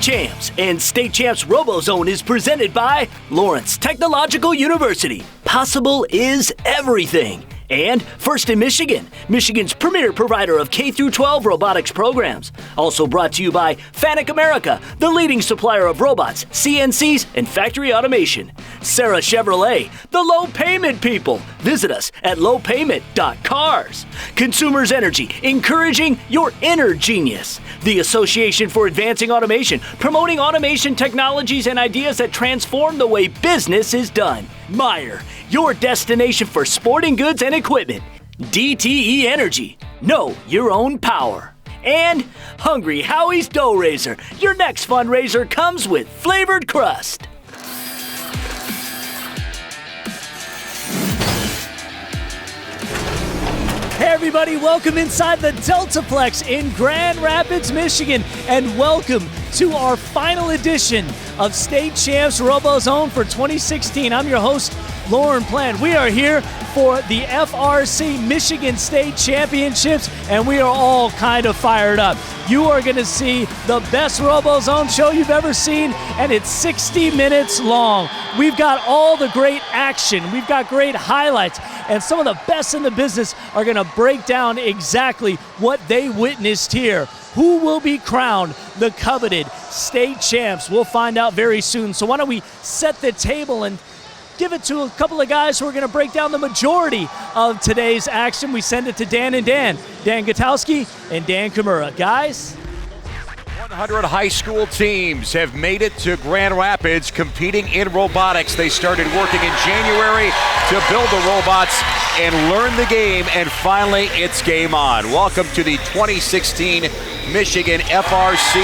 Champs, and State Champs RoboZone is presented by Lawrence Technological University. Possible is everything. And First in Michigan, Michigan's premier provider of K-12 robotics programs. Also brought to you by Fanuc America, the leading supplier of robots, CNCs, and factory automation. Sarah Chevrolet, the low payment people. Visit us at lowpayment.cars. Consumers Energy, encouraging your inner genius. The Association for Advancing Automation, promoting automation technologies and ideas that transform the way business is done. Meyer, your destination for sporting goods and equipment. DTE Energy, know your own power. And Hungry Howie's Dough Raiser, your next fundraiser comes with flavored crust. Hey everybody, welcome inside the Deltaplex in Grand Rapids, Michigan, and welcome to our final edition of State Champs RoboZone for 2016. I'm your host, Lauren Plant. We are here for the FRC Michigan State Championships, and we are all kind of fired up. You are going to see the best RoboZone show you've ever seen, and it's 60 minutes long. We've got all the great action. We've got great highlights, and some of the best in the business are going to break down exactly what they witnessed here. Who will be crowned the coveted state champs? We'll find out very soon. So why don't we set the table and give it to a couple of guys who are going to break down the majority of today's action. We send it to Dan and Dan Gutowski and Dan Kimura. Guys? 100 high school teams have made it to Grand Rapids competing in robotics. They started working in January to build the robots and learn the game, and finally it's game on. Welcome to the 2016 Michigan FRC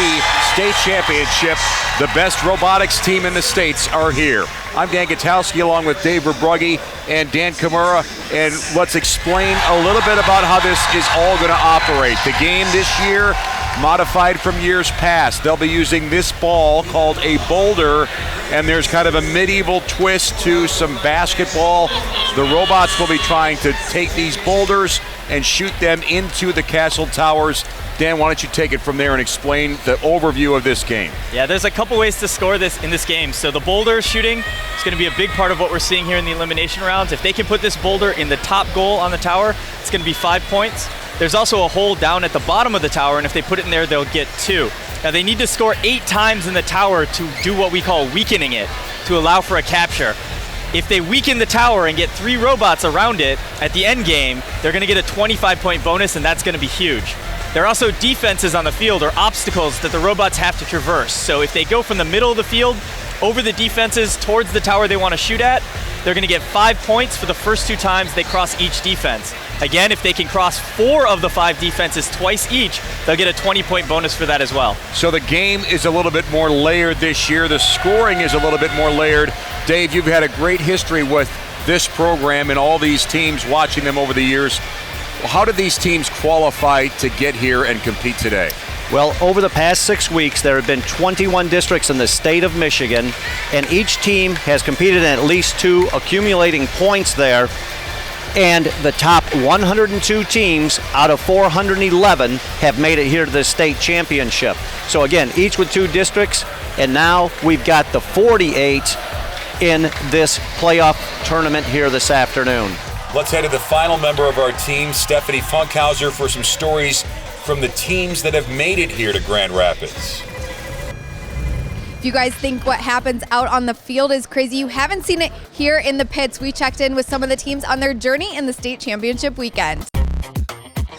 State Championship. The best robotics team in the states are here. I'm Dan Gutowski along with Dave Verbrugge and Dan Kimura, and let's explain a little bit about how this is all going to operate. The game this year, modified from years past. They'll be using this ball called a boulder, and there's kind of a medieval twist to some basketball. The robots will be trying to take these boulders and shoot them into the castle towers. Dan, why don't you take it from there and explain the overview of this game? Yeah, there's a couple ways to score this in this game. So the boulder shooting is going to be a big part of what we're seeing here in the elimination rounds. If they can put this boulder in the top goal on the tower, it's going to be 5 points. There's also a hole down at the bottom of the tower, and if they put it in there, they'll get 2. Now they need to score 8 times in the tower to do what we call weakening it, to allow for a capture. If they weaken the tower and get 3 robots around it at the end game, they're going to get a 25-point bonus, and that's going to be huge. There are also defenses on the field, or obstacles that the robots have to traverse. So if they go from the middle of the field over the defenses towards the tower they want to shoot at, they're going to get 5 points for the first 2 times they cross each defense. Again, if they can cross 4 of the 5 defenses twice each, they'll get a 20-point bonus for that as well. So the game is a little bit more layered this year. The scoring is a little bit more layered. Dave, you've had a great history with this program and all these teams, watching them over the years. How did these teams qualify to get here and compete today? Well, over the past 6 weeks, there have been 21 districts in the state of Michigan, and each team has competed in at least 2, accumulating points there. And the top 102 teams out of 411 have made it here to the state championship. So again, each with 2 districts, and now we've got the 48 in this playoff tournament here this afternoon. Let's head to the final member of our team, Stephanie Funkhauser, for some stories from the teams that have made it here to Grand Rapids. If you guys think what happens out on the field is crazy, you haven't seen it here in the pits. We checked in with some of the teams on their journey in the state championship weekend.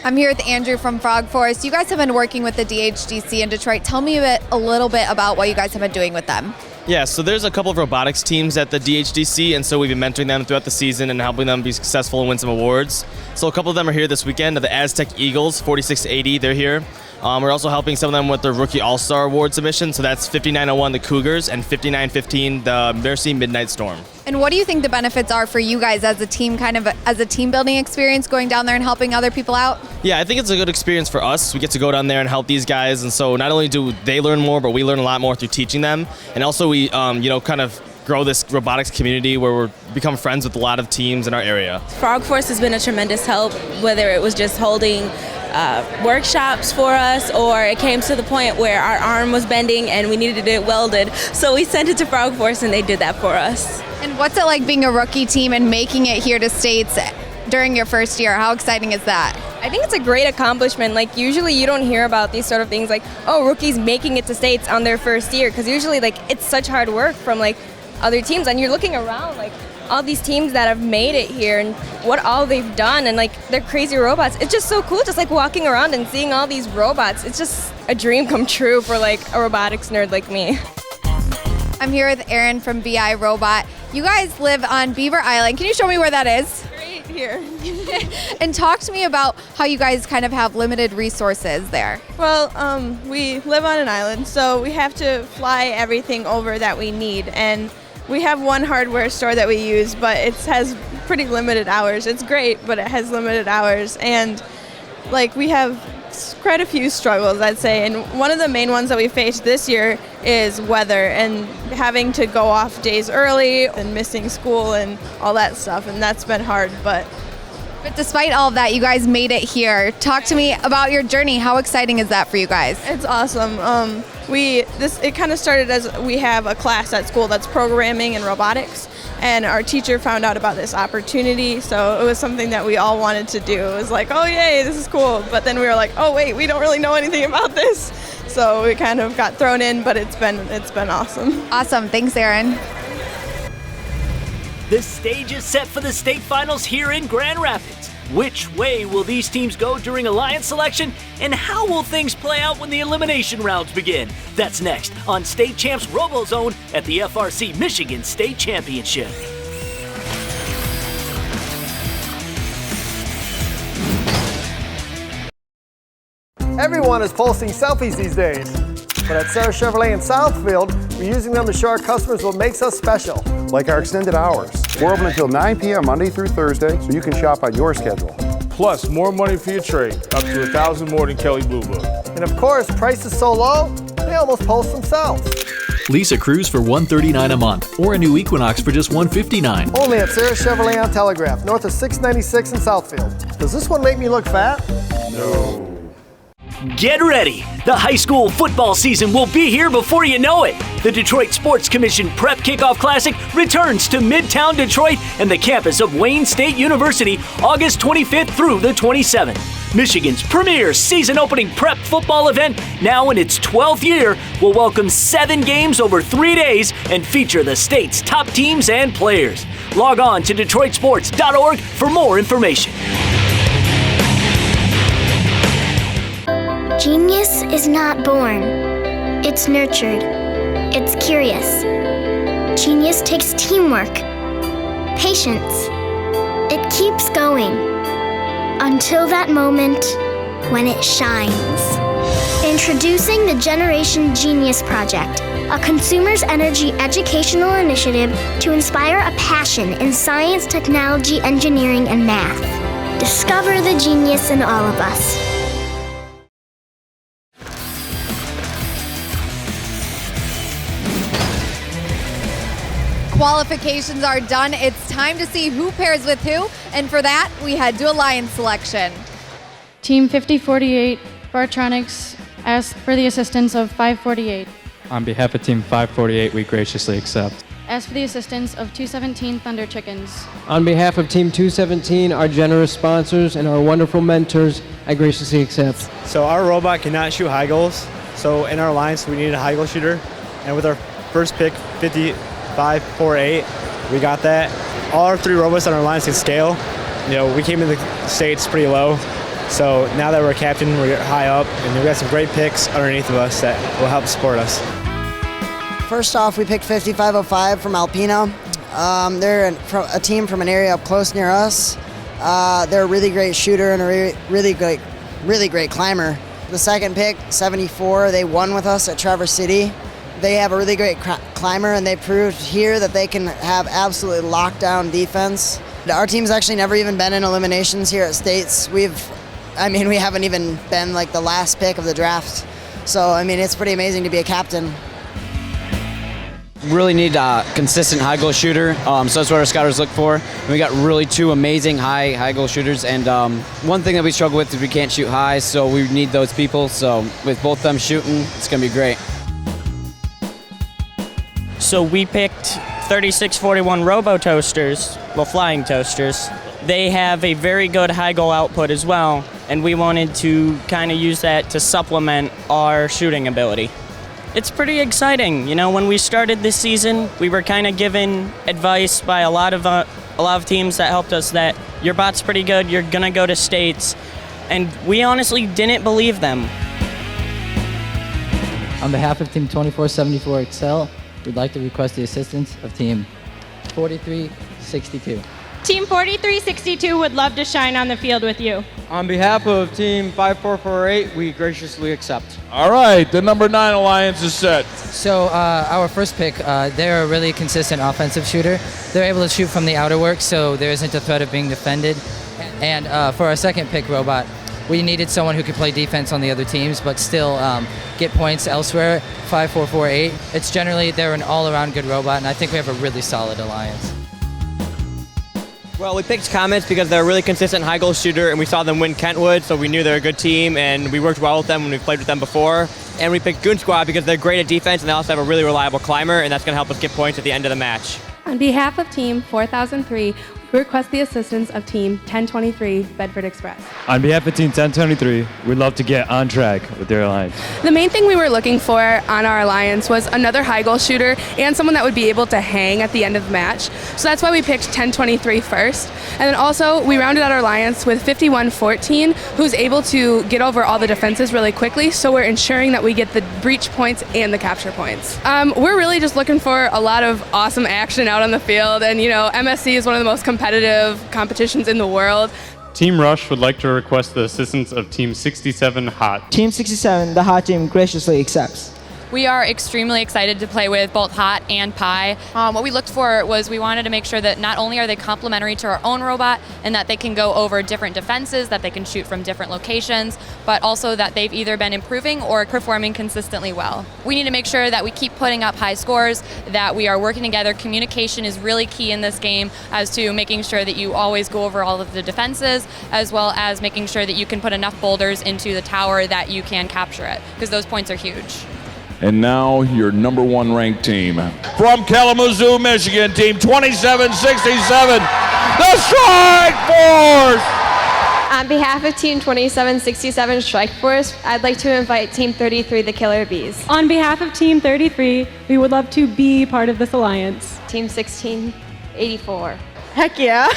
I'm here with Andrew from Frog Forest. You guys have been working with the DHDC in Detroit. Tell me a little bit about what you guys have been doing with them. Yeah, so there's a couple of robotics teams at the DHDC, and so we've been mentoring them throughout the season and helping them be successful and win some awards. So a couple of them are here this weekend. The Aztec Eagles, 4680, they're here. We're also helping some of them with their Rookie All-Star Award submission, so that's 5901, the Cougars, and 5915, the Mercy Midnight Storm. And what do you think the benefits are for you guys as a team, kind of as a team building experience, going down there and helping other people out? Yeah, I think it's a good experience for us. We get to go down there and help these guys, and so not only do they learn more, but we learn a lot more through teaching them. And also we, kind of grow this robotics community where we're become friends with a lot of teams in our area. Frog Force has been a tremendous help, whether it was just holding workshops for us, or it came to the point where our arm was bending and we needed it welded. So we sent it to Frog Force and they did that for us. And what's it like being a rookie team and making it here to States during your first year? How exciting is that? I think it's a great accomplishment. Like, usually you don't hear about these sort of things like, oh, rookies making it to States on their first year, because usually like it's such hard work from like other teams, and you're looking around like all these teams that have made it here and what all they've done, and like they're crazy robots. It's just so cool just like walking around and seeing all these robots. It's just a dream come true for like a robotics nerd like me. I'm here with Erin from BI Robot. You guys live on Beaver Island. Can you show me where that is? Right here. And talk to me about how you guys kind of have limited resources there. Well, we live on an island, so we have to fly everything over that we need. And we have one hardware store that we use, but it has pretty limited hours. It's great, but it has limited hours. And like we have quite a few struggles, I'd say. And one of the main ones that we faced this year is weather and having to go off days early and missing school and all that stuff. And that's been hard, but despite all of that, you guys made it here. Talk to me about your journey. How exciting is that for you guys? it's awesome. It kind of started as we have a class at school that's programming and robotics, and our teacher found out about this opportunity, so it was something that we all wanted to do. It was like, oh yay, this is cool, but then we were like, oh wait, we don't really know anything about this, so we kind of got thrown in, but it's been awesome. Awesome. Thanks, Erin. The stage is set for the state finals here in Grand Rapids. Which way will these teams go during alliance selection, and how will things play out when the elimination rounds begin? That's next on State Champs RoboZone at the FRC Michigan State Championship. Everyone is posting selfies these days, but at Sarah Chevrolet in Southfield, we're using them to show our customers what makes us special. Like our extended hours. We're open until 9 p.m. Monday through Thursday, so you can shop on your schedule. Plus, more money for your trade, up to $1,000 more than Kelly Blue Book. And of course, prices so low, they almost post themselves. Lease a Cruise for $139 a month, or a new Equinox for just $159. Only at Sarah Chevrolet on Telegraph, north of 696 in Southfield. Does this one make me look fat? No. Get ready! The high school football season will be here before you know it. The Detroit Sports Commission Prep Kickoff Classic returns to Midtown Detroit and the campus of Wayne State University August 25th through the 27th. Michigan's premier season-opening prep football event, now in its 12th year, will welcome 7 games over 3 days and feature the state's top teams and players. Log on to DetroitSports.org for more information. Genius is not born. It's nurtured. It's curious. Genius takes teamwork, patience. It keeps going until that moment when it shines. Introducing the Generation Genius Project, a consumer's energy educational initiative to inspire a passion in science, technology, engineering, and math. Discover the genius in all of us. Qualifications are done. It's time to see who pairs with who, and for that, we head to alliance selection. Team 5048 Bartronics asks for the assistance of 548. On behalf of Team 548, we graciously accept. Ask for the assistance of 217 Thunder Chickens. On behalf of Team 217, our generous sponsors and our wonderful mentors, I graciously accept. So our robot cannot shoot high goals, so in our alliance we needed a high goal shooter, and with our first pick, 5548, we got that. All our 3 robots on our alliance can scale. You know, we came in the States pretty low, so now that we're a captain, we're high up, and we've got some great picks underneath of us that will help support us. First off, we picked 5505 from Alpena. They're a team from an area up close near us. They're a really great shooter and a really great climber. The second pick, 74, they won with us at Traverse City. They have a really great climber, and they proved here that they can have absolutely lockdown defense. Our team's actually never even been in eliminations here at States. We haven't even been like the last pick of the draft. So, I mean, it's pretty amazing to be a captain. Really need a consistent high goal shooter, so that's what our scouters look for. And we got really two amazing high goal shooters, and one thing that we struggle with is we can't shoot high, so we need those people. So with both them shooting, it's going to be great. So we picked 3641 Robo Toasters, well, flying toasters. They have a very good high goal output as well, and we wanted to kind of use that to supplement our shooting ability. It's pretty exciting. You know, when we started this season, we were kind of given advice by a lot of teams that helped us that your bot's pretty good, you're gonna go to states, and we honestly didn't believe them. On behalf of Team 2474 Excel, we'd like to request the assistance of Team 4362. Team 4362 would love to shine on the field with you. On behalf of Team 5448, we graciously accept. All right, the number 9 alliance is set. So our first pick, they're a really consistent offensive shooter. They're able to shoot from the outer work, so there isn't a threat of being defended. And for our second pick, Robot, we needed someone who could play defense on the other teams, but still get points elsewhere. 5448. It's generally, they're an all-around good robot, and I think we have a really solid alliance. Well, we picked Comets because they're a really consistent high goal shooter, and we saw them win Kentwood, so we knew they're a good team, and we worked well with them when we played with them before. And we picked Goon Squad because they're great at defense, and they also have a really reliable climber, and that's going to help us get points at the end of the match. On behalf of Team 4003, we request the assistance of Team 1023 Bedford Express. On behalf of Team 1023, we'd love to get on track with their alliance. The main thing we were looking for on our alliance was another high goal shooter and someone that would be able to hang at the end of the match. So that's why we picked 1023 first. And then also we rounded out our alliance with 5114, who's able to get over all the defenses really quickly. So we're ensuring that we get the breach points and the capture points. We're really just looking for a lot of awesome action out on the field. And you know, MSC is one of the most competitive competitions in the world. Team Rush would like to request the assistance of Team 67 Hot. Team 67, the Hot team, graciously accepts. We are extremely excited to play with both Hot and Pi. What we looked for was we wanted to make sure that not only are they complementary to our own robot and that they can go over different defenses, that they can shoot from different locations, but also that they've either been improving or performing consistently well. We need to make sure that we keep putting up high scores, that we are working together. Communication is really key in this game as to making sure that you always go over all of the defenses, as well as making sure that you can put enough boulders into the tower that you can capture it, because those points are huge. And now your number 1 ranked team. From Kalamazoo, Michigan, Team 2767, the Strike Force! On behalf of Team 2767 Strike Force, I'd like to invite Team 33, the Killer Bees. On behalf of Team 33, we would love to be part of this alliance. Team 1684. Heck yeah.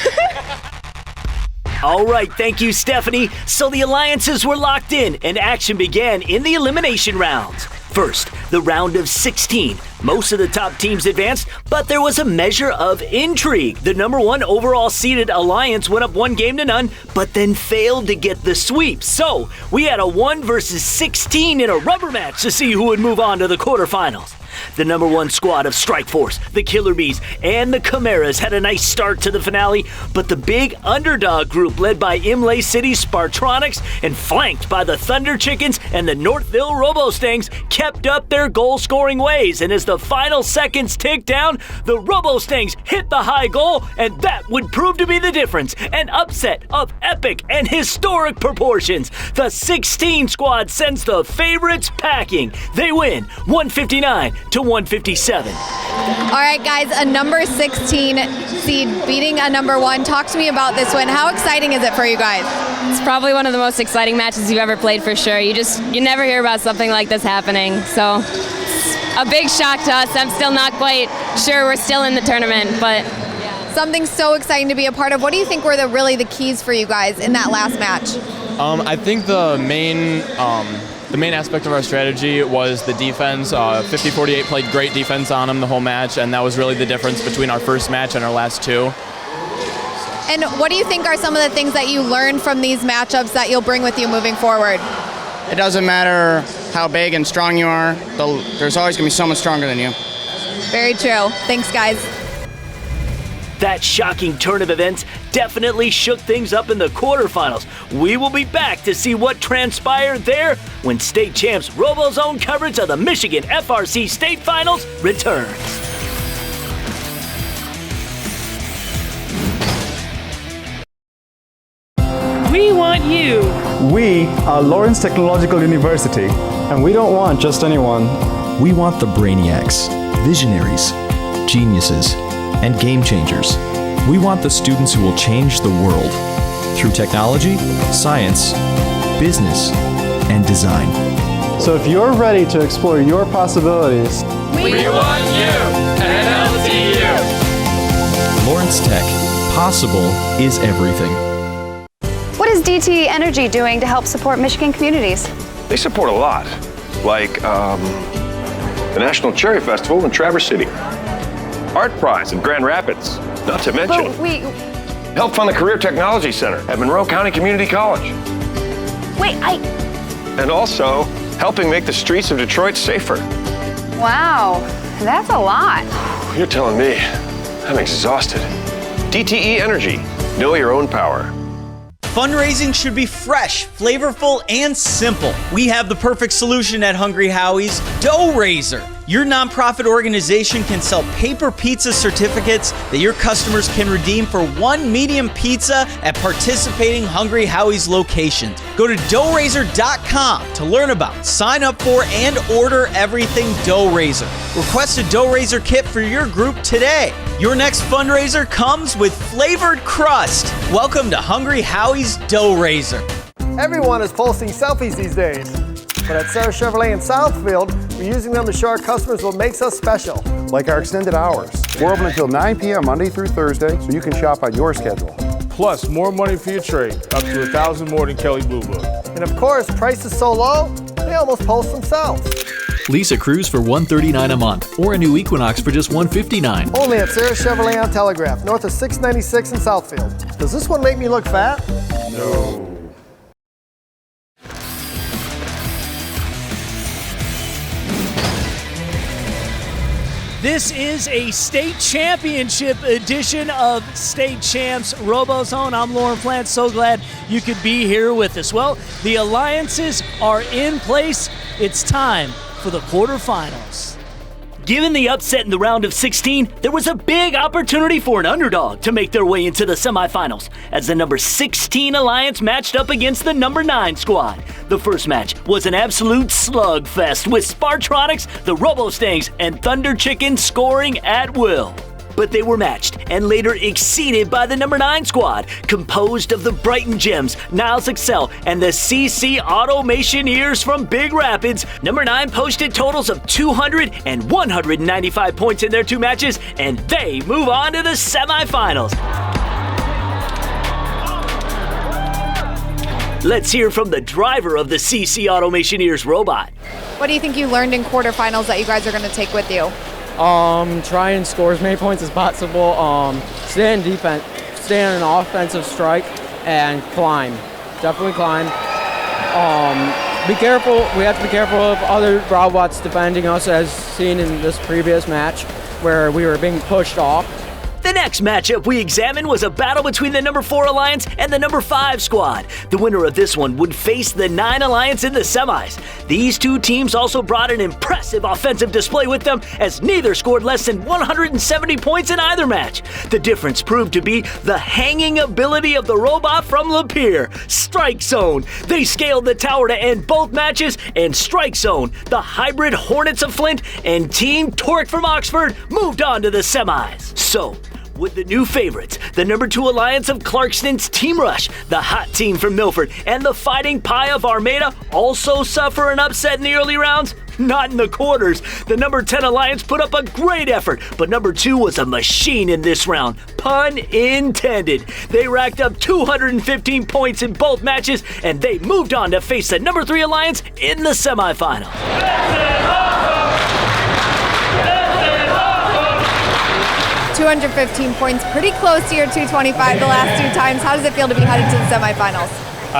All right, thank you, Stephanie. So the alliances were locked in, and action began in the elimination rounds. First, the round of 16. Most of the top teams advanced, but there was a measure of intrigue. The number 1 overall seeded alliance went up 1-0, but then failed to get the sweep. So we had a 1 versus 16 in a rubber match to see who would move on to the quarterfinals. The number 1 squad of Strike Force, the Killer Bees, and the Chimeras had a nice start to the finale, but the big underdog group led by Imlay City Spartronics and flanked by the Thunder Chickens and the Northville Robo-Stangs kept up their goal-scoring ways, and as the final seconds ticked down, the Robo-Stangs hit the high goal, and that would prove to be the difference. An upset of epic and historic proportions. The 16 squad sends the favorites packing. They win 159 to 157. All right, guys, a number 16 seed beating a number 1. Talk to me about this one. How exciting is it for you guys? It's probably one of the most exciting matches you've ever played for sure. You never hear about something like this happening. So it's a big shock to us. I'm still not quite sure we're still in the tournament, but something so exciting to be a part of. What do you think were really the keys for you guys in that last match? I think the main aspect of our strategy was the defense. 50-48 played great defense on them the whole match, and that was really the difference between our first match and our last 2. And what do you think are some of the things that you learned from these matchups that you'll bring with you moving forward? It doesn't matter how big and strong you are, there's always going to be someone stronger than you. Very true. Thanks, guys. That shocking turn of events definitely shook things up in the quarterfinals. We will be back to see what transpired there when State Champs RoboZone coverage of the Michigan FRC State Finals returns. you? We are Lawrence Technological University, and we don't want just anyone. We want the brainiacs, visionaries, geniuses, and game changers. We want the students who will change the world through technology, science, business, and design. So if you're ready to explore your possibilities, We want you at LTU. Lawrence Tech. Possible is everything. What is DTE Energy doing to help support Michigan communities? They support a lot, like the National Cherry Festival in Traverse City, Art Prize in Grand Rapids, not to mention help fund the Career Technology Center at Monroe County Community College. And also helping make the streets of Detroit safer. Wow, that's a lot. You're telling me. I'm exhausted. DTE Energy. Know your own power. Fundraising should be fresh, flavorful, and simple. We have the perfect solution at Hungry Howie's, Dough Raiser. Your nonprofit organization can sell paper pizza certificates that your customers can redeem for one medium pizza at participating Hungry Howie's locations. Go to doughraiser.com to learn about, sign up for, and order everything Dough Raiser. Request a Dough Raiser kit for your group today. Your next fundraiser comes with flavored crust. Welcome to Hungry Howie's Dough Raiser. Everyone is posting selfies these days. But at Sarah Chevrolet in Southfield, we're using them to show our customers what makes us special. Like our extended hours. We're open until 9 p.m. Monday through Thursday, so you can shop on your schedule. Plus, more money for your trade, up to 1,000 more than Kelly Blue Book. And of course, prices so low, they almost post themselves. Lease a Cruise for $139 a month or a new Equinox for just $159. Only at Sarah Chevrolet on Telegraph, north of 696 in Southfield. Does this one make me look fat? No. This is a state championship edition of State Champs RoboZone. I'm Lauren Plant. So glad you could be here with us. Well, the alliances are in place. It's time for the quarterfinals. Given the upset in the round of 16, there was a big opportunity for an underdog to make their way into the semifinals as the number 16 Alliance matched up against the number 9 squad. The first match was an absolute slugfest with Spartronics, the RoboStangs, and Thunder Chicken scoring at will. But they were matched and later exceeded by the number 9 squad, composed of the Brighton Gems, Niles Excel, and the CC Automationeers from Big Rapids. Number 9 posted totals of 200 and 195 points in their 2 matches, and they move on to the semifinals. Let's hear from the driver of the CC Automationeers robot. What do you think you learned in quarterfinals that you guys are going to take with you? Try and score as many points as possible. Stay in defense, stay on an offensive strike, and climb. Definitely climb. Be careful. We have to be careful of other robots defending us, as seen in this previous match, where we were being pushed off. The next matchup we examined was a battle between the number 4 Alliance and the number 5 squad. The winner of this one would face the 9 Alliance in the semis. These two teams also brought an impressive offensive display with them, as neither scored less than 170 points in either match. The difference proved to be the hanging ability of the robot from Lapeer, Strike Zone. They scaled the tower to end both matches, and Strike Zone, the hybrid Hornets of Flint, and Team Torque from Oxford moved on to the semis. So, with the new favorites, the number 2 Alliance of Clarkston's Team Rush, the hot team from Milford, and the Fighting Pie of Armada also suffer an upset in the early rounds? Not in the quarters. The number 10 Alliance put up a great effort, but number 2 was a machine in this round. Pun intended. They racked up 215 points in both matches, and they moved on to face the number 3 Alliance in the semifinal. 215 points, pretty close to your 225 the last 2 times. How does it feel to be headed to the semifinals?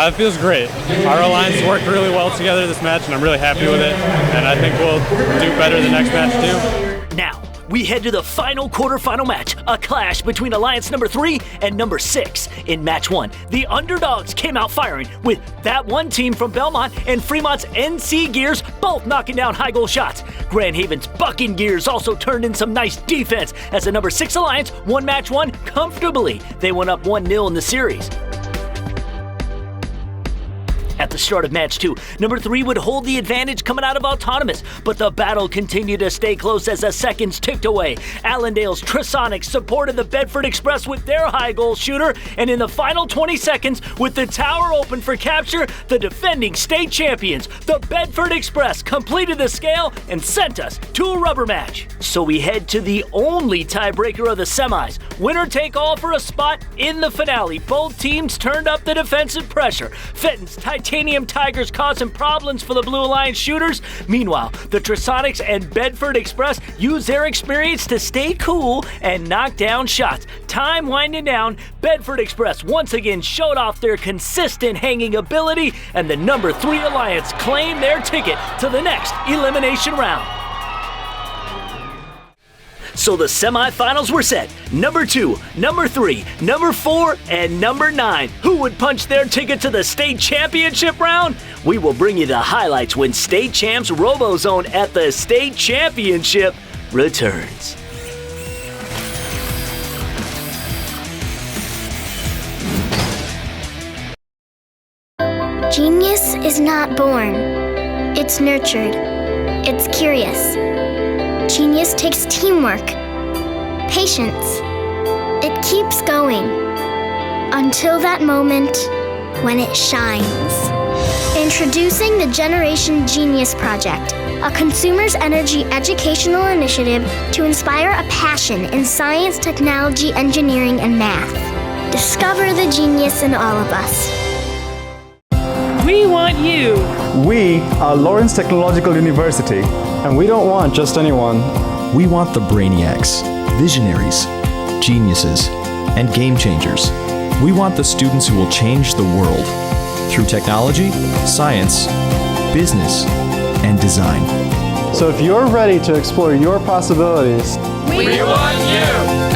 It feels great. Our alliance worked really well together this match, and I'm really happy with it. And I think we'll do better the next match too. Now, we head to the final quarterfinal match, a clash between Alliance number 3 and number 6. In match 1, the underdogs came out firing, with that one team from Belmont and Fremont's NC Gears both knocking down high goal shots. Grand Haven's Bucking Gears also turned in some nice defense as the number 6 Alliance won match 1 comfortably. They went up 1-0 in the series. At the start of match 2, number 3 would hold the advantage coming out of Autonomous, but the battle continued to stay close as the seconds ticked away. Allendale's Trisonics supported the Bedford Express with their high goal shooter, and in the final 20 seconds, with the tower open for capture, the defending state champions, the Bedford Express, completed the scale and sent us to a rubber match. So we head to the only tiebreaker of the semis. Winner take all for a spot in the finale. Both teams turned up the defensive pressure. Fenton's Titanium Tigers causing problems for the Blue Alliance shooters. Meanwhile, the Trisonics and Bedford Express used their experience to stay cool and knock down shots. Time winding down, Bedford Express once again showed off their consistent hanging ability, and the number 3 Alliance claimed their ticket to the next elimination round. So the semifinals were set. Number 2, number 3, number 4, and number 9. Who would punch their ticket to the state championship round? We will bring you the highlights when State Champs RoboZone at the state championship returns. Genius is not born. It's nurtured. It's curious. Genius takes teamwork, patience. It keeps going until that moment when it shines. Introducing the Generation Genius Project, a consumer's energy educational initiative to inspire a passion in science, technology, engineering, and math. Discover the genius in all of us. We want you. We are Lawrence Technological University, and we don't want just anyone. We want the brainiacs, visionaries, geniuses, and game changers. We want the students who will change the world through technology, science, business, and design. So if you're ready to explore your possibilities, we want you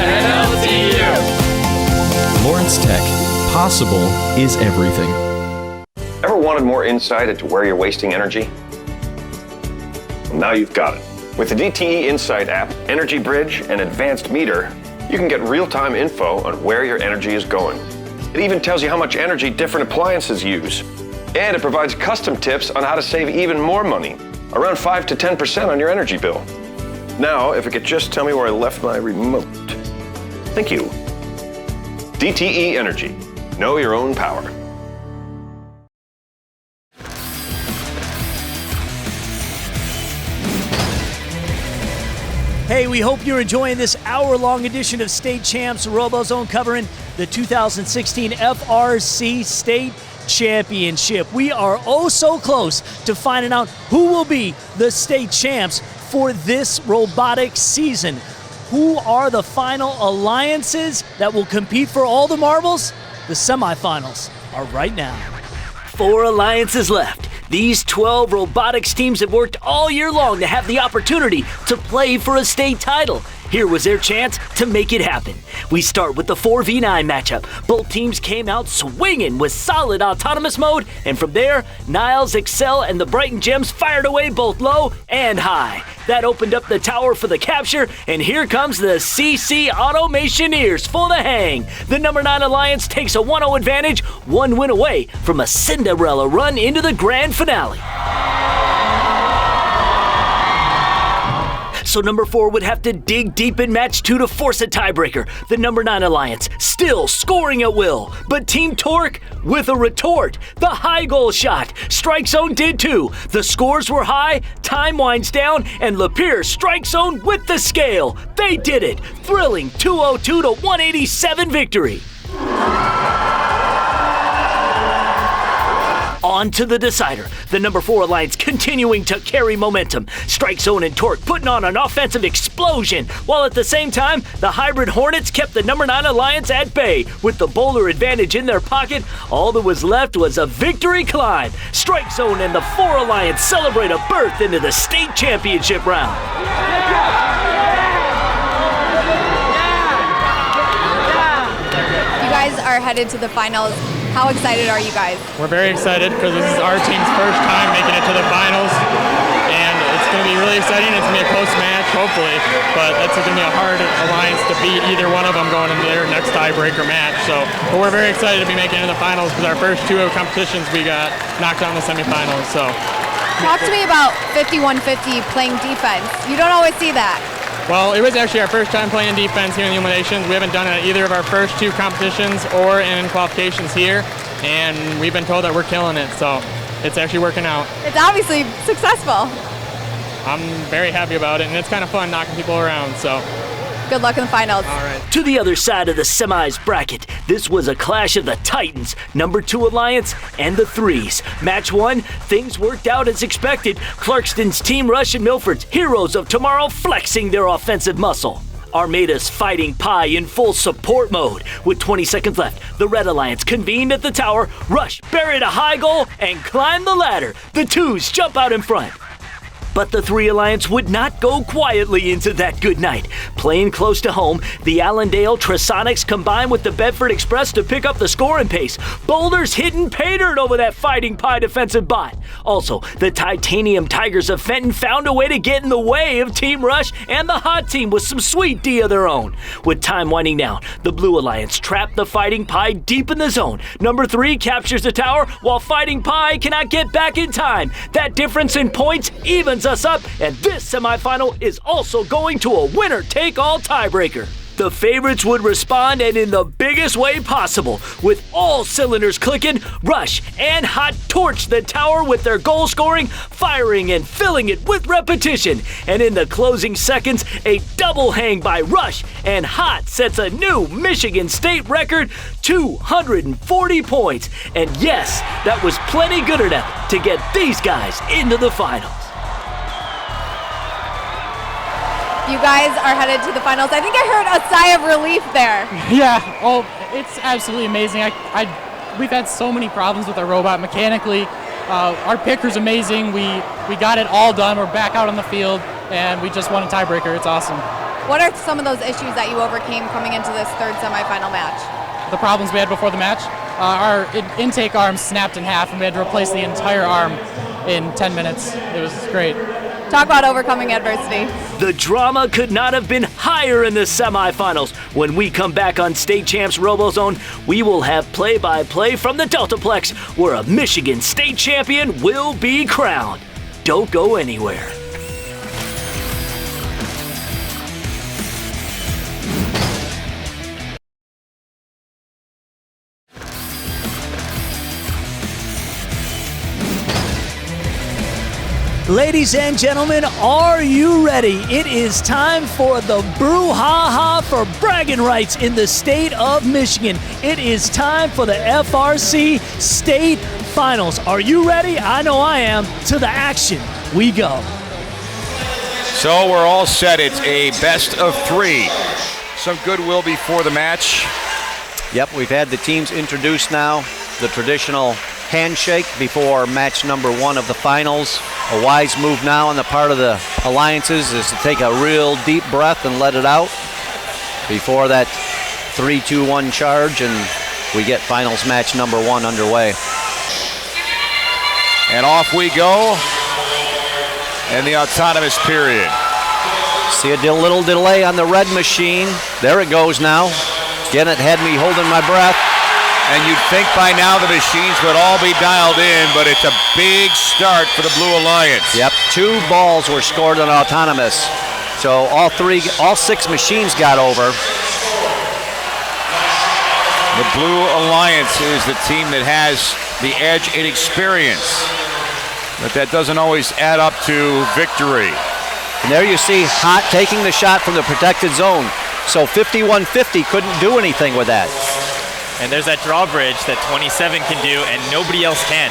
at LTU. Lawrence Tech. Possible is everything. Ever wanted more insight into where you're wasting energy? Well, now you've got it. With the DTE Insight app, Energy Bridge, and Advanced Meter, you can get real-time info on where your energy is going. It even tells you how much energy different appliances use. And it provides custom tips on how to save even more money, around 5 to 10% on your energy bill. Now, if it could just tell me where I left my remote. Thank you. DTE Energy. Know your own power. Hey, we hope you're enjoying this hour-long edition of State Champs RoboZone covering the 2016 FRC State Championship. We are oh so close to finding out who will be the state champs for this robotics season. Who are the final alliances that will compete for all the marbles? The semifinals are right now. 4 alliances left. These 12 robotics teams have worked all year long to have the opportunity to play for a state title. Here was their chance to make it happen. We start with the 4v9 matchup. Both teams came out swinging with solid autonomous mode, and from there, Niles, Excel, and the Brighton Gems fired away both low and high. That opened up the tower for the capture, and here comes the CC Automationeers for the hang. The number 9 Alliance takes a 1-0 advantage, 1 win away from a Cinderella run into the grand finale. So number 4 would have to dig deep in match 2 to force a tiebreaker. The number 9 Alliance still scoring at will, but Team Torque with a retort. The high goal shot. Strike Zone did too. The scores were high, time winds down, and Lapeer Strike Zone with the scale. They did it. Thrilling 202 to 187 victory. On to the decider. The number 4 Alliance continuing to carry momentum. Strike Zone and Torque putting on an offensive explosion, while at the same time, the Hybrid Hornets kept the number 9 Alliance at bay. With the bowler advantage in their pocket, all that was left was a victory climb. Strike Zone and the 4 Alliance celebrate a berth into the state championship round. You guys are headed to the finals. How excited are you guys? We're very excited because this is our team's first time making it to the finals, and it's going to be really exciting. It's going to be a close match, hopefully, but that's going to be a hard alliance to beat either one of them going into their next tiebreaker match. But we're very excited to be making it to the finals because our first two competitions we got knocked out in the semifinals. So, talk to me about 51-50 playing defense. You don't always see that. Well, it was actually our first time playing defense here in the eliminations. We haven't done it at either of our first two competitions or in qualifications here, and we've been told that we're killing it. So. It's actually working out. It's obviously successful. I'm very happy about it, and it's kind of fun knocking people around, so. Good luck in the finals. All right. To the other side of the semis bracket, this was a clash of the Titans, number 2 Alliance, and the Threes. Match 1, things worked out as expected. Clarkston's Team Rush and Milford's Heroes of Tomorrow flexing their offensive muscle. Armada's Fighting Pie in full support mode. With 20 seconds left, the Red Alliance convened at the tower. Rush buried a high goal and climbed the ladder. The twos jump out in front. But the 3 Alliance would not go quietly into that good night. Playing close to home, the Allendale Trisonics combined with the Bedford Express to pick up the scoring pace. Boulders hitting pay dirt over that Fighting Pie defensive bot. Also, the Titanium Tigers of Fenton found a way to get in the way of Team Rush and the Hot Team with some sweet D of their own. With time winding down, the Blue Alliance trapped the Fighting Pie deep in the zone. Number 3 captures the tower while Fighting Pie cannot get back in time. That difference in points evens us up, and this semifinal is also going to a winner-take-all tiebreaker. The favorites would respond, and in the biggest way possible. With all cylinders clicking, Rush and Hot torched the tower with their goal scoring, firing and filling it with repetition. And in the closing seconds, a double hang by Rush and Hot sets a new Michigan State record, 240 points. And yes, that was plenty good enough to get these guys into the finals. You guys are headed to the finals. I think I heard a sigh of relief there. Yeah, oh, it's absolutely amazing. We've had so many problems with our robot mechanically. Our picker's amazing. We got it all done. We're back out on the field, and we just won a tiebreaker. It's awesome. What are some of those issues that you overcame coming into this third semifinal match? The problems we had before the match, our intake arm snapped in half, and we had to replace the entire arm in 10 minutes. It was great. Talk about overcoming adversity. The drama could not have been higher in the semifinals. When we come back on State Champs RoboZone, we will have play-by-play from the Deltaplex, where a Michigan State champion will be crowned. Don't go anywhere. Ladies and gentlemen, are you ready? It is time for the brouhaha for bragging rights in the state of Michigan. It is time for the FRC State Finals. Are you ready? I know I am. To the action we go. So we're all set. It's a best of 3. Some goodwill before the match. Yep, we've had the teams introduced now. The traditional handshake before match number 1 of the finals. A wise move now on the part of the alliances is to take a real deep breath and let it out before that 3-2-1 charge, and we get finals match number 1 underway. And off we go in the autonomous period. See a little delay on the red machine. There it goes now. Again, it had me holding my breath. And you'd think by now the machines would all be dialed in, but it's a big start for the Blue Alliance. Yep, 2 balls were scored on autonomous. So all 6 machines got over. The Blue Alliance is the team that has the edge in experience, but that doesn't always add up to victory. And there you see Hot taking the shot from the protected zone. So 51-50 couldn't do anything with that. And there's that drawbridge that 27 can do, and nobody else can.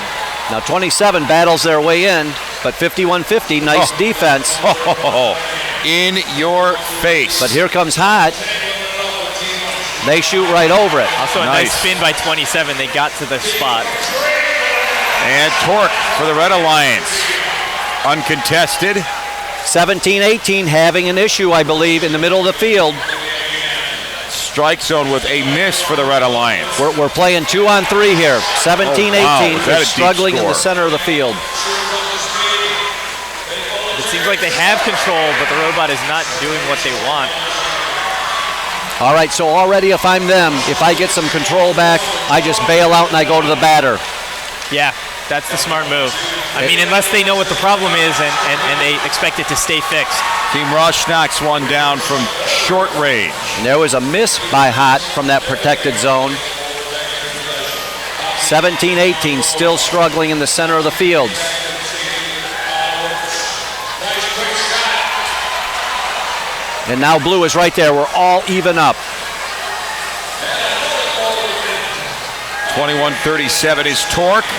Now 27 battles their way in, but 51-50, nice defense. In your face. But here comes Hot. They shoot right over it. Also a nice spin by 27. They got to the spot. And torque for the Red Alliance. Uncontested. 17-18 having an issue, I believe, in the middle of the field. Strike zone with a miss for the Red Alliance. We're playing 2-on-3 here. 17-18. They're struggling in the center of the field. It seems like they have control, but the robot is not doing what they want. All right, so already if I'm them, if I get some control back, I just bail out and I go to the batter. Yeah, that's the smart move. I mean, unless they know what the problem is and they expect it to stay fixed. Team Rush knocks one down from short range. And there was a miss by Hot from that protected zone. 17-18, still struggling in the center of the field. And now Blue is right there. We're all even up. 21-37 is Torque.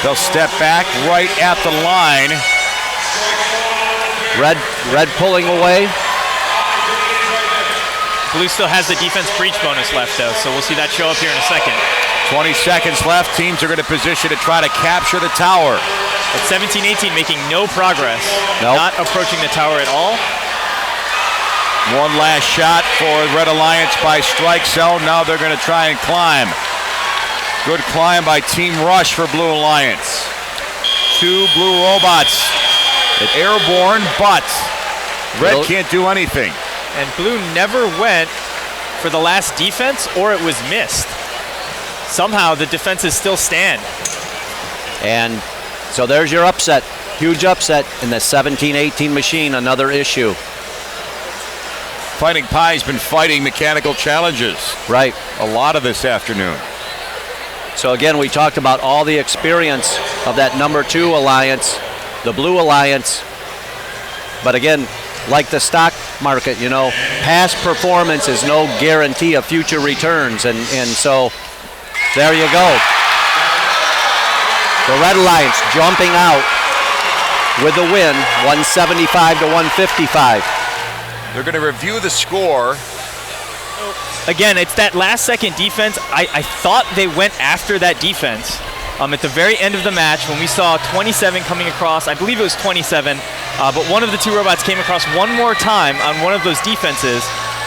They'll step back right at the line. Red pulling away. Blue still has the defense breach bonus left, though, so we'll see that show up here in a second. 20 seconds left. Teams are going to position to try to capture the tower. But 17-18 making no progress. Nope. Not approaching the tower at all. One last shot for Red Alliance by strike zone. Now they're going to try and climb. Good climb by Team Rush for Blue Alliance. Two blue robots. Airborne, but Red can't do anything. And Blue never went for the last defense, or it was missed. Somehow the defenses still stand. And so there's your upset. Huge upset in the 17-18 machine, another issue. Fighting Pie's been fighting mechanical challenges. Right. A lot of this afternoon. So again, we talked about all the experience of that number 2 alliance, the Blue Alliance. But again, like the stock market, you know, past performance is no guarantee of future returns. And so there you go. The Red Alliance jumping out with the win, 175 to 155. They're going to review the score. Again, it's that last second defense. I thought they went after that defense at the very end of the match when we saw 27 coming across. I believe it was 27, but one of the two robots came across one more time on one of those defenses,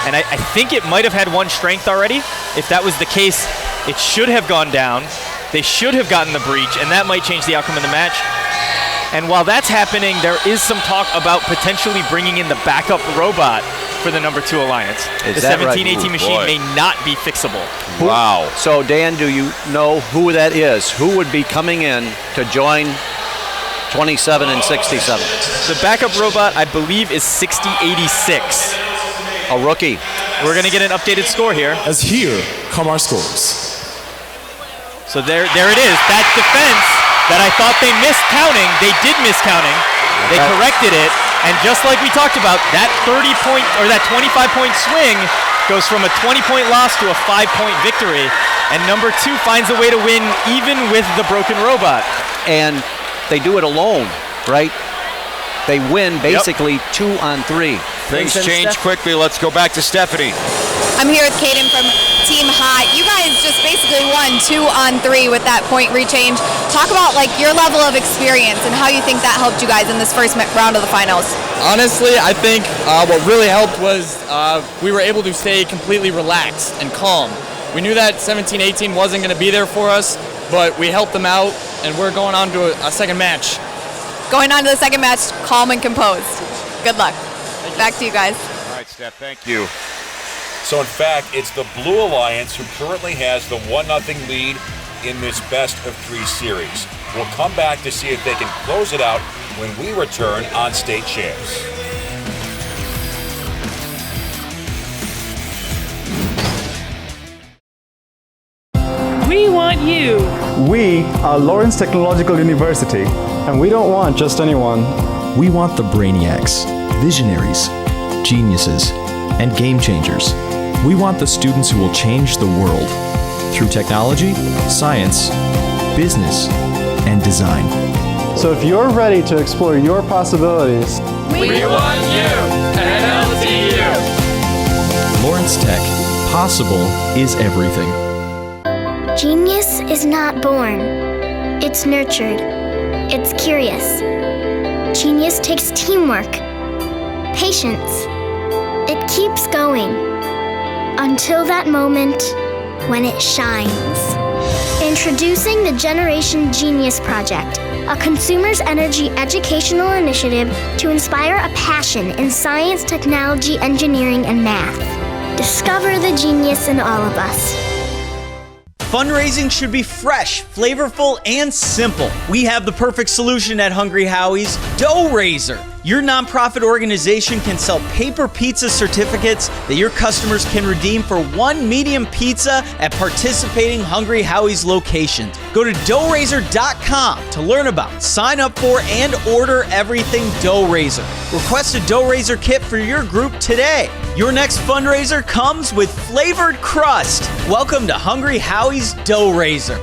and I think it might have had one strength already. If that was the case, it should have gone down. They should have gotten the breach, and that might change the outcome of the match. And while that's happening, there is some talk about potentially bringing in the backup robot for the number 2 alliance. The 17-18 machine may not be fixable. Wow. So Dan, do you know who that is? Who would be coming in to join 27 and 67? The backup robot, I believe, is 6086. A rookie. We're going to get an updated score here. As here come our scores. So there it is. That defense that I thought they missed counting, they did miss counting. They corrected it, and just like we talked about, that 30-point or that 25-point swing goes from a 20-point loss to a 5-point victory, and number 2 finds a way to win even with the broken robot. And they do it alone, right? They win basically 2 on 3. Things change quickly. Let's go back to Stephanie. I'm here with Caden from Team Hot. You guys just basically won 2 on 3 with that point rechange. Talk about like your level of experience and how you think that helped you guys in this first round of the finals. Honestly, I think what really helped was we were able to stay completely relaxed and calm. We knew that 17-18 wasn't going to be there for us, but we helped them out, and we're going on to a second match. Going on to the second match, calm and composed. Good luck. Back to you guys. All right, Steph, thank you. So in fact, it's the Blue Alliance who currently has the 1-0 lead in this best-of-3 series. We'll come back to see if they can close it out when we return on State Champs. We want you. We are Lawrence Technological University, and we don't want just anyone. We want the brainiacs, visionaries, geniuses, and game changers. We want the students who will change the world through technology, science, business, and design. So if you're ready to explore your possibilities, we want you at LTU. Lawrence Tech, possible is everything. Genius is not born. It's nurtured. It's curious. Genius takes teamwork, patience. It keeps going until that moment when it shines. Introducing the Generation Genius Project, a consumer's energy educational initiative to inspire a passion in science, technology, engineering, and math. Discover the genius in all of us. Fundraising should be fresh, flavorful, and simple. We have the perfect solution at Hungry Howie's, Dough Raiser. Your nonprofit organization can sell paper pizza certificates that your customers can redeem for one medium pizza at participating Hungry Howie's locations. Go to doughraiser.com to learn about, sign up for, and order everything Dough Raiser. Request a Dough Raiser kit for your group today. Your next fundraiser comes with flavored crust. Welcome to Hungry Howie's Dough Raiser.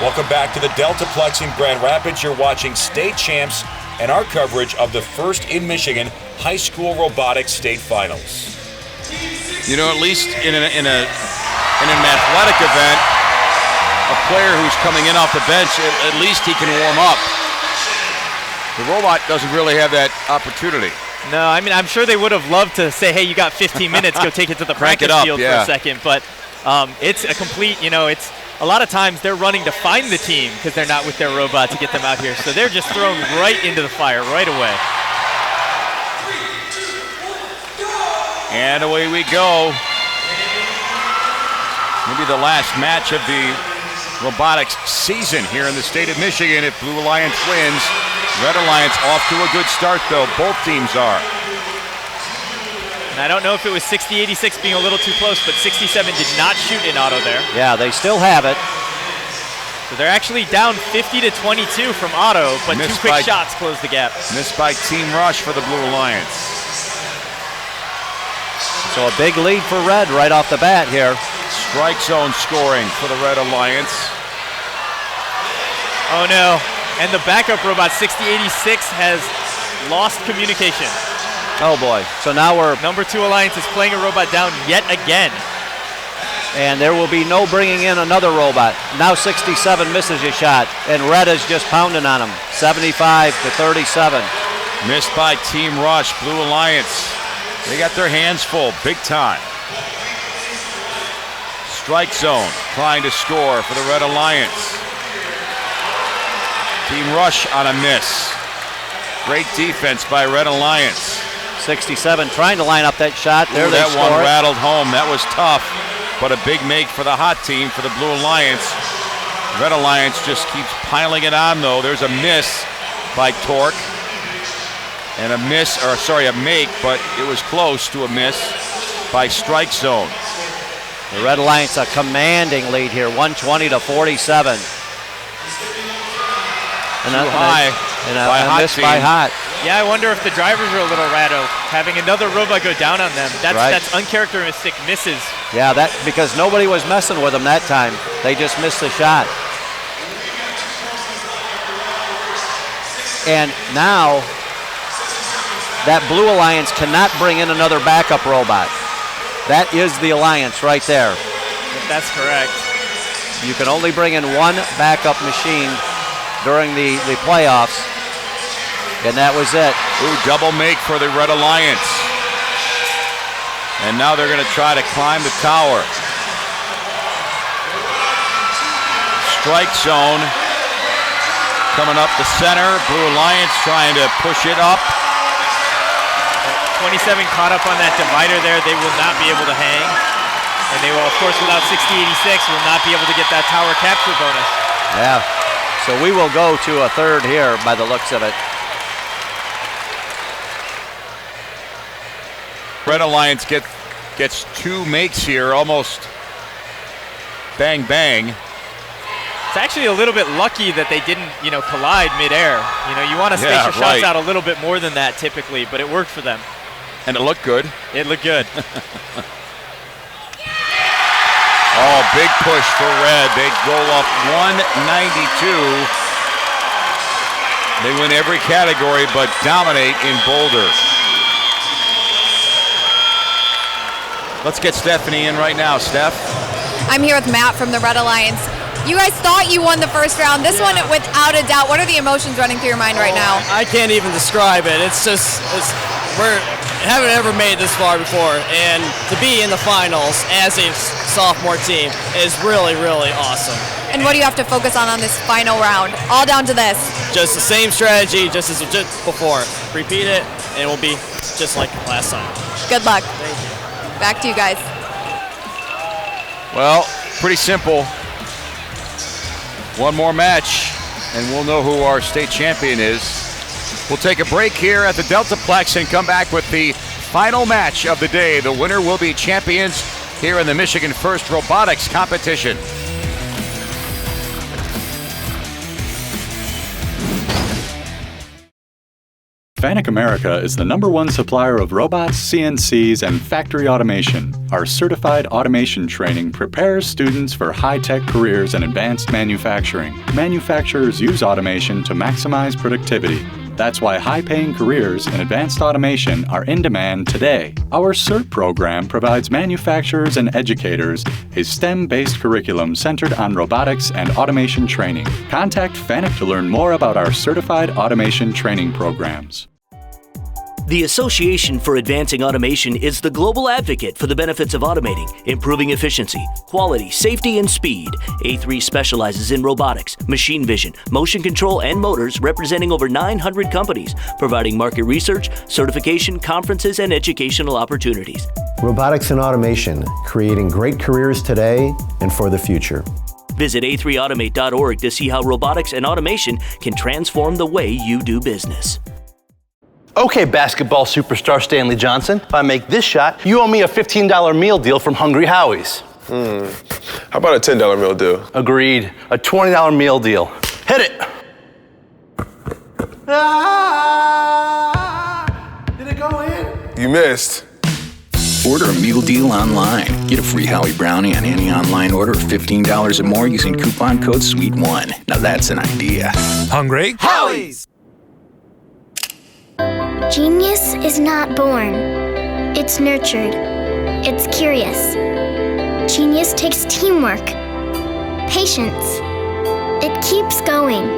Welcome back to the Deltaplex in Grand Rapids. You're watching State Champs and our coverage of the first in Michigan high school robotics state finals. You know, at least in an athletic event, a player who's coming in off the bench, at least he can warm up. The robot doesn't really have that opportunity. No, I mean, I'm sure they would have loved to say, hey, you got 15 minutes, go take it to the practice field for a second. But it's a complete, it's a lot of times they're running to find the team because they're not with their robot to get them out here. So they're just thrown right into the fire right away. And away we go. Maybe the last match of the robotics season here in the state of Michigan if Blue Alliance wins. Red Alliance off to a good start, though. Both teams are. And I don't know if it was 60-86 being a little too close, but 67 did not shoot in auto there. Yeah, they still have it. So they're actually down 50-22 from auto, but two quick shots close the gap. Missed by Team Rush for the Blue Alliance. So a big lead for Red right off the bat here. Strike zone scoring for the Red Alliance. Oh no, and the backup robot 60-86 has lost communication. Oh boy, so now we're... Number 2 Alliance is playing a robot down yet again. And there will be no bringing in another robot. Now 67 misses a shot, and Red is just pounding on him. 75-37. Missed by Team Rush, Blue Alliance. They got their hands full, big time. Strike zone, trying to score for the Red Alliance. Team Rush on a miss. Great defense by Red Alliance. 67 trying to line up that shot. There that they one score. rattled home. That was tough, but a big make for the hot team for the Blue Alliance. Red Alliance just keeps piling it on, though. There's a miss by Torque. And a make, but it was close to a miss by Strike Zone. The Red Alliance a commanding lead here, 120-47. And too high by a miss by Hot. Yeah, I wonder if the drivers are a little rattled, having another robot go down on them. That's uncharacteristic misses. Yeah, that because nobody was messing with them that time. They just missed the shot. And now that Blue Alliance cannot bring in another backup robot. That is the Alliance right there. If that's correct. You can only bring in one backup machine during the playoffs. And that was it. Ooh, double make for the Red Alliance. And now they're going to try to climb the tower. Strike zone. Coming up the center. Blue Alliance trying to push it up. 27 caught up on that divider there. They will not be able to hang. And they will, of course, without 60-86, will not be able to get that tower capture bonus. Yeah. So we will go to a third here by the looks of it. Red Alliance gets two makes here, almost bang bang. It's actually a little bit lucky that they didn't, collide midair. You want to space your shots out a little bit more than that typically, but it worked for them. And it looked good. It looked good. Oh, big push for Red. They go up 192. They win every category but dominate in Boulder. Let's get Stephanie in right now. Steph. I'm here with Matt from the Red Alliance. You guys thought you won the first round. This one, without a doubt, what are the emotions running through your mind right now? I can't even describe it. It's haven't ever made this far before, and to be in the finals as a sophomore team is really, really awesome. And what do you have to focus on this final round? All down to this. Just the same strategy, just as just before. Repeat it, and it will be just like last time. Good luck. Thank you. Back to you guys. Well, pretty simple. One more match, and we'll know who our state champion is. We'll take a break here at the Deltaplex and come back with the final match of the day. The winner will be champions here in the Michigan First Robotics competition. FANUC America is the #1 supplier of robots, CNCs, and factory automation. Our certified automation training prepares students for high-tech careers in advanced manufacturing. Manufacturers use automation to maximize productivity. That's why high-paying careers in advanced automation are in demand today. Our CERT program provides manufacturers and educators a STEM-based curriculum centered on robotics and automation training. Contact FANUC to learn more about our certified automation training programs. The Association for Advancing Automation is the global advocate for the benefits of automating, improving efficiency, quality, safety, and speed. A3 specializes in robotics, machine vision, motion control, and motors, representing over 900 companies, providing market research, certification, conferences, and educational opportunities. Robotics and automation, creating great careers today and for the future. Visit a3automate.org to see how robotics and automation can transform the way you do business. Okay, basketball superstar Stanley Johnson, if I make this shot, you owe me a $15 meal deal from Hungry Howie's. How about a $10 meal deal? Agreed. A $20 meal deal. Hit it! Did it go in? You missed. Order a meal deal online. Get a free Howie Brownie on any online order of $15 or more using coupon code SWEET1. Now that's an idea. Hungry? Howie's! Genius is not born. It's nurtured. It's curious. Genius takes teamwork, patience. It keeps going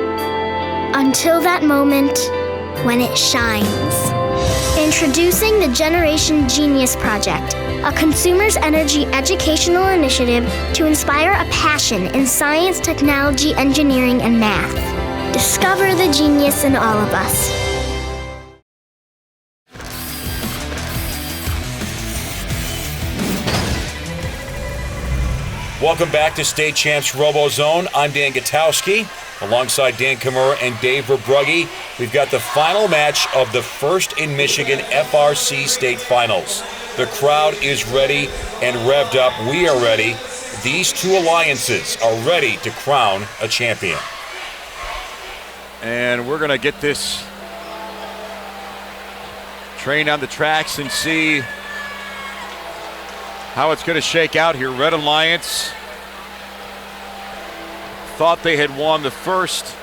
until that moment when it shines. Introducing the Generation Genius Project, a consumer's energy educational initiative to inspire a passion in science, technology, engineering, and math. Discover the genius in all of us. Welcome back to State Champs RoboZone. I'm Dan Gutowski, alongside Dan Kimura and Dave Verbrugge. We've got the final match of the first in Michigan FRC State Finals. The crowd is ready and revved up. We are ready. These two alliances are ready to crown a champion. And we're going to get this train on the tracks and see how it's going to shake out here. Red Alliance thought they had won the first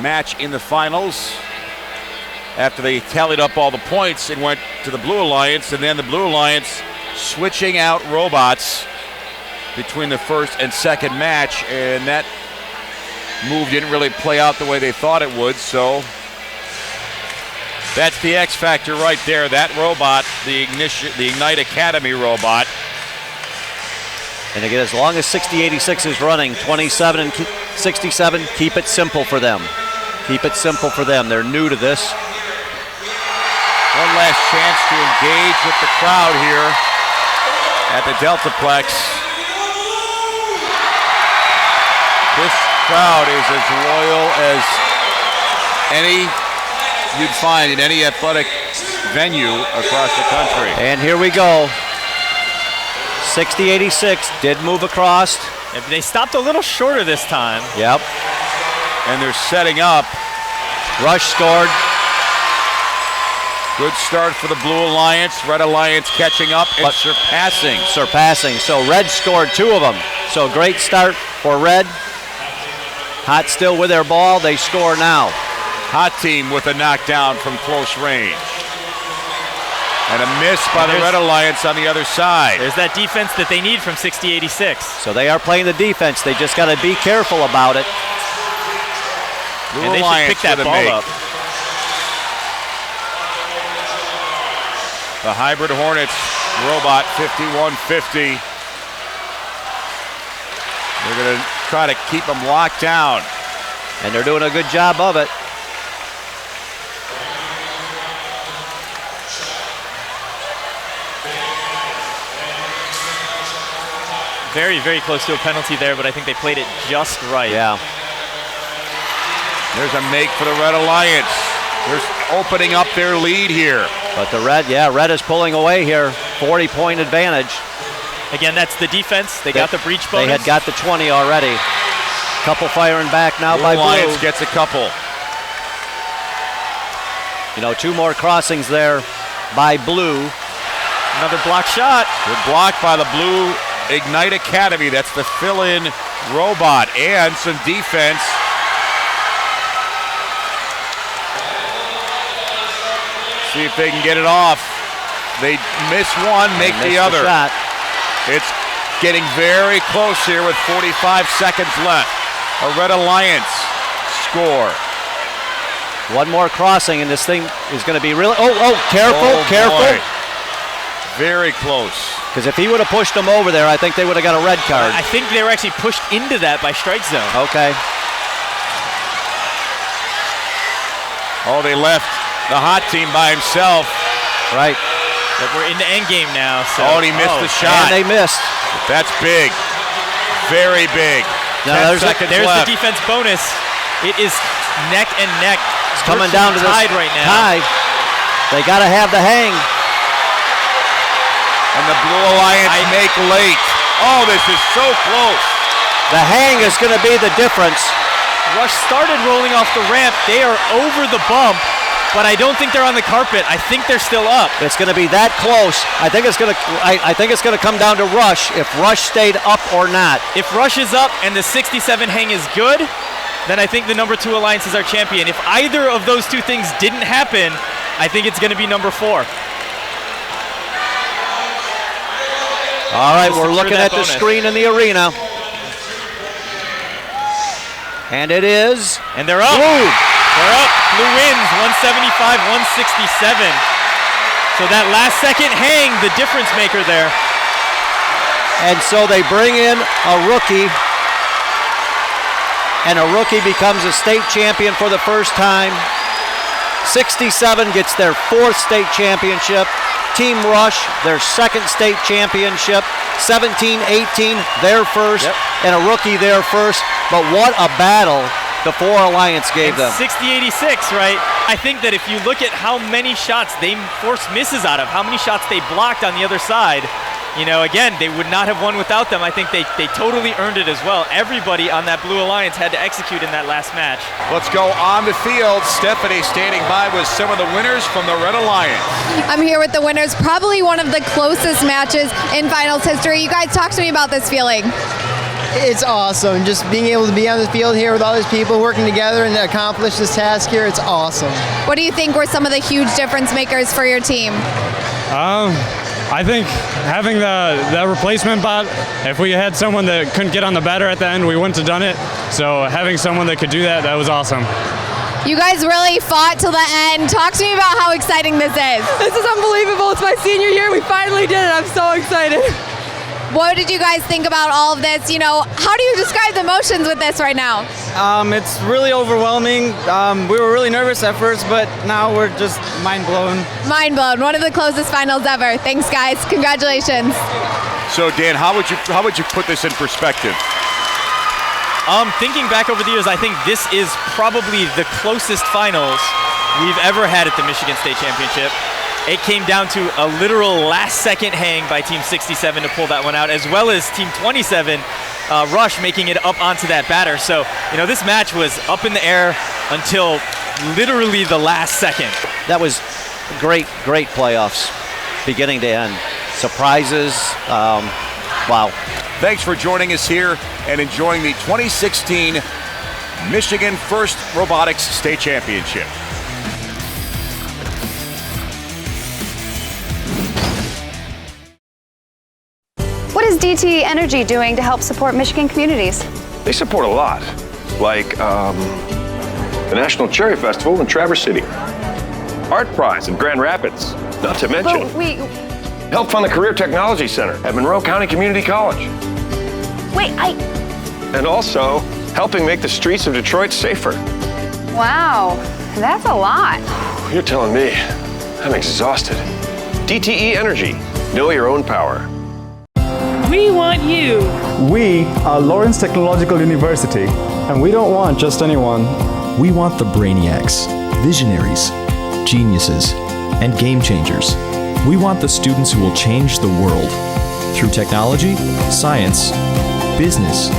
match in the finals after they tallied up all the points and went to the Blue Alliance, and then the Blue Alliance switching out robots between the first and second match, and that move didn't really play out the way they thought it would, so that's the X factor right there. That robot, the Ignite Academy robot. And again, as long as 6086 is running, 27 and 67, keep it simple for them. Keep it simple for them. They're new to this. One last chance to engage with the crowd here at the Deltaplex. This crowd is as loyal as any you'd find in any athletic venue across the country. And here we go. 6086 did move across. They stopped a little shorter this time. Yep. And they're setting up. Rush scored. Good start for the Blue Alliance. Red Alliance catching up and surpassing. So Red scored two of them. So great start for Red. Hot still with their ball. They score now. Hot team with a knockdown from close range. And a miss by the Red Alliance on the other side. There's that defense that they need from 6086. So they are playing the defense. They just got to be careful about it. And they should pick that ball up. The Hybrid Hornets robot 5150. They're going to try to keep them locked down. And they're doing a good job of it. Very, very close to a penalty there, but I think they played it just right. Yeah. There's a make for the Red Alliance. They're opening up their lead here. But the Red is pulling away here. 40-point advantage. Again, that's the defense. They got the breach bonus. They had got the 20 already. Couple firing back now Blue by Alliance Blue. gets a couple. You know, 2 more crossings there by Blue. Another block shot. Good block by the Blue Ignite Academy. That's the fill-in robot. And some defense. See if they can get it off. They miss one, make the other. Shot. It's getting very close here with 45 seconds left. A Red Alliance score. One more crossing, and this thing is going to be really. Careful. Boy. Very close. Because if he would have pushed them over there, I think they would have got a red card. I think they were actually pushed into that by Strike Zone. Okay. Oh, they left the hot team by himself. Right. But we're in the end game now. So. Oh, and he missed the shot. And they missed. That's big. Very big. Now, 10 seconds there's left. the defense bonus. It is neck and neck. It's coming down to this tied right now. tie. They got to have the hang. And the Blue Alliance make late. Oh, this is so close. The hang is going to be the difference. Rush started rolling off the ramp. They are over the bump, but I don't think they're on the carpet. I think they're still up. It's going to be that close. I think it's going to come down to Rush, if Rush stayed up or not. If Rush is up and the 67 hang is good, then I think the number 2 Alliance is our champion. If either of those two things didn't happen, I think it's going to be number 4. All right, we're looking at the screen in the arena. And it is. And they're up. Blue. They're up. Blue wins 175-167. So that last second hang, the difference maker there. And so they bring in a rookie. And a rookie becomes a state champion for the first time. 67 gets their 4th state championship. Team Rush, their 2nd state championship. 17-18, their first. Yep. And a rookie their first. But what a battle the 4 Alliance gave them. 60-86, right? I think that if you look at how many shots they forced misses out of, how many shots they blocked on the other side, you know, again, they would not have won without them. I think they totally earned it as well. Everybody on that Blue Alliance had to execute in that last match. Let's go on the field. Stephanie standing by with some of the winners from the Red Alliance. I'm here with the winners, probably one of the closest matches in finals history. You guys, talk to me about this feeling. It's awesome. Just being able to be on the field here with all these people working together and accomplish this task here, it's awesome. What do you think were some of the huge difference makers for your team? I think having the replacement bot, if we had someone that couldn't get on the batter at the end, we wouldn't have done it. So having someone that could do that was awesome. You guys really fought till the end. Talk to me about how exciting this is. This is unbelievable. It's my senior year. We finally did it. I'm so excited. What did you guys think about all of this? You know, how do you describe the emotions with this right now? It's really overwhelming. We were really nervous at first, but now we're just mind blown. Mind blown. One of the closest finals ever. Thanks, guys. Congratulations. So, Dan, how would you put this in perspective? Thinking back over the years, I think this is probably the closest finals we've ever had at the Michigan State Championship. It came down to a literal last-second hang by Team 67 to pull that one out, as well as Team 27, Rush, making it up onto that batter. So, you know, this match was up in the air until literally the last second. That was great playoffs, beginning to end. Surprises, wow. Thanks for joining us here and enjoying the 2016 Michigan First Robotics State Championship. What is DTE Energy doing to help support Michigan communities? They support a lot, like the National Cherry Festival in Traverse City. Art Prize in Grand Rapids, not to mention help fund the Career Technology Center at Monroe County Community College. And also helping make the streets of Detroit safer. Wow, that's a lot. You're telling me. I'm exhausted. DTE Energy. Know your own power. We want you. We are Lawrence Technological University, and we don't want just anyone. We want the brainiacs, visionaries, geniuses, and game changers. We want the students who will change the world through technology, science, business,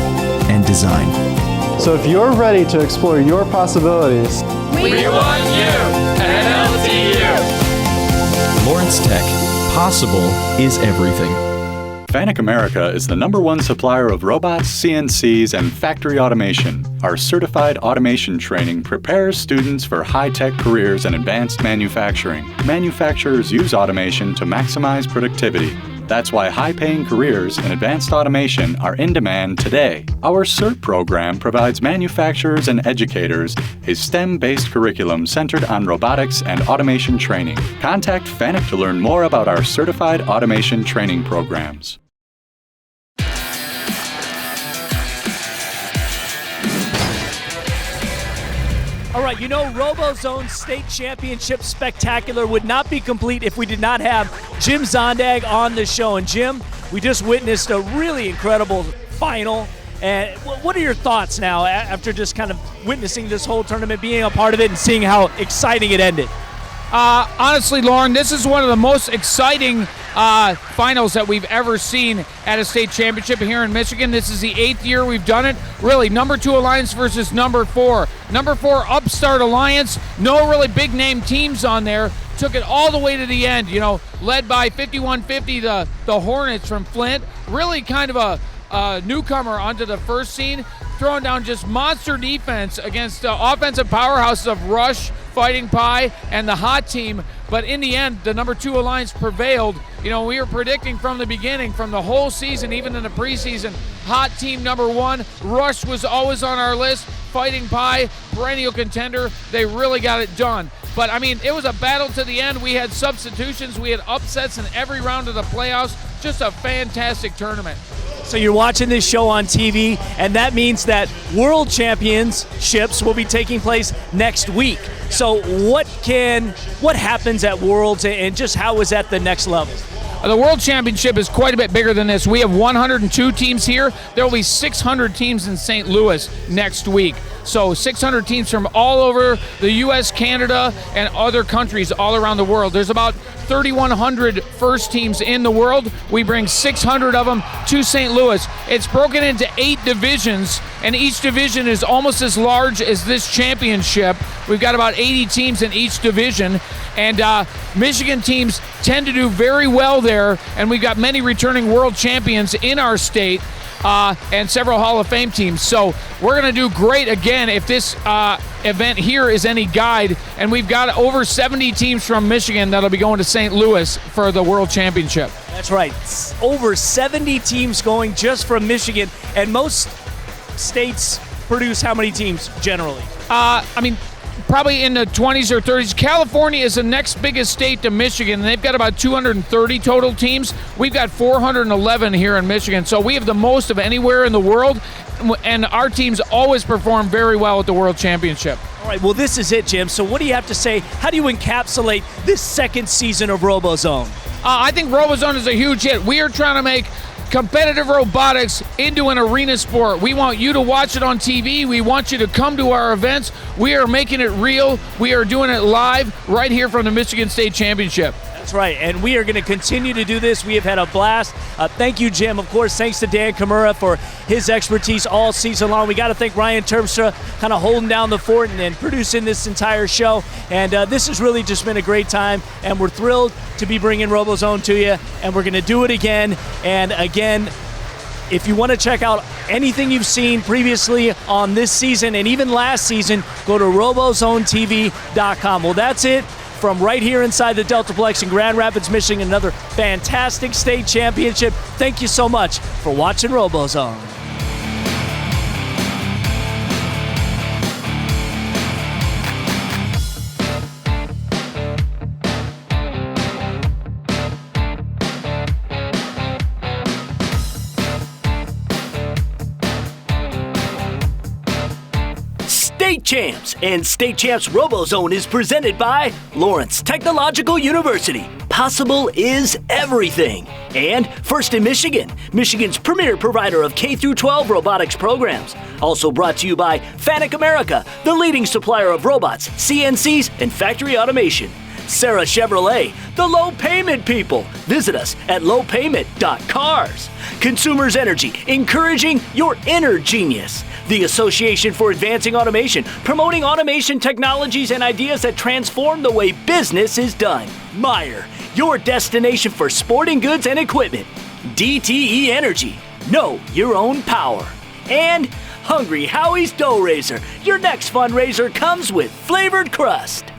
and design. So if you're ready to explore your possibilities, We want you at LTU. Lawrence Tech. Possible is everything. FANUC America is the #1 supplier of robots, CNCs, and factory automation. Our certified automation training prepares students for high-tech careers in advanced manufacturing. Manufacturers use automation to maximize productivity. That's why high-paying careers in advanced automation are in demand today. Our CERT program provides manufacturers and educators a STEM-based curriculum centered on robotics and automation training. Contact FANUC to learn more about our certified automation training programs. All right, you know, RoboZone State Championship Spectacular would not be complete if we did not have Jim Zondag on the show. And Jim, we just witnessed a really incredible final. And what are your thoughts now after just kind of witnessing this whole tournament, being a part of it, and seeing how exciting it ended? Honestly, Lauren, this is one of the most exciting finals that we've ever seen at a state championship here in Michigan. This is the 8th year we've done it. Really, number 2 Alliance versus number 4. Number 4 Upstart Alliance, no really big name teams on there. Took it all the way to the end, you know, led by 5150, the Hornets from Flint. Really kind of a newcomer onto the first scene, throwing down just monster defense against offensive powerhouses of Rush, Fighting Pie, and the Hot Team. But in the end, the number 2 Alliance prevailed. You know, we were predicting from the beginning, from the whole season, even in the preseason, Hot Team number 1. Rush was always on our list. Fighting Pie, perennial contender. They really got it done. But, I mean, it was a battle to the end. We had substitutions. We had upsets in every round of the playoffs. Just a fantastic tournament. So you're watching this show on TV, and that means that World Championships will be taking place next week. So what happens at Worlds, and just how is that the next level? The World Championship is quite a bit bigger than this. We have 102 teams here. There will be 600 teams in St. Louis next week. So 600 teams from all over the U.S., Canada, and other countries all around the world. There's about 3,100 first teams in the world. We bring 600 of them to St. Louis. It's broken into 8 divisions, and each division is almost as large as this championship. We've got about 80 teams in each division, and Michigan teams tend to do very well there, and we've got many returning world champions in our state. And several Hall of Fame teams. So we're going to do great again if this event here is any guide. And we've got over 70 teams from Michigan that'll be going to St. Louis for the World Championship. That's right. Over 70 teams going just from Michigan. And most states produce how many teams generally? Probably in the 20s or 30s. California is the next biggest state to Michigan, and they've got about 230 total teams. We've got 411 here in Michigan, so we have the most of anywhere in the world, and our teams always perform very well at the World Championship. All right, well, this is it, Jim. So what do you have to say? How do you encapsulate this second season of RoboZone? I think RoboZone is a huge hit. We are trying to make competitive robotics into an arena sport. We want you to watch it on TV. We want you to come to our events. We are making it real. We are doing it live right here from the Michigan State Championship. That's right, and we are going to continue to do this. We have had a blast. Thank you, Jim. Of course, thanks to Dan Kimura for his expertise all season long. We got to thank Ryan Terpstra kind of holding down the fort and producing this entire show. And this has really just been a great time, and we're thrilled to be bringing RoboZone to you, and we're going to do it again and again. If you want to check out anything you've seen previously on this season and even last season, go to RoboZoneTV.com. Well, that's it. From right here inside the Deltaplex in Grand Rapids, Michigan, another fantastic state championship. Thank you so much for watching RoboZone. State Champs. And State Champs RoboZone is presented by Lawrence Technological University. Possible is everything. And First in Michigan, Michigan's premier provider of K-12 robotics programs. Also brought to you by Fanuc America, the leading supplier of robots, CNCs, and factory automation. Sarah Chevrolet, the low payment people. Visit us at lowpayment.cars. Consumers Energy, encouraging your inner genius. The Association for Advancing Automation, promoting automation technologies and ideas that transform the way business is done. Meyer, your destination for sporting goods and equipment. DTE Energy, know your own power. And Hungry Howie's Dough Raiser, your next fundraiser comes with flavored crust.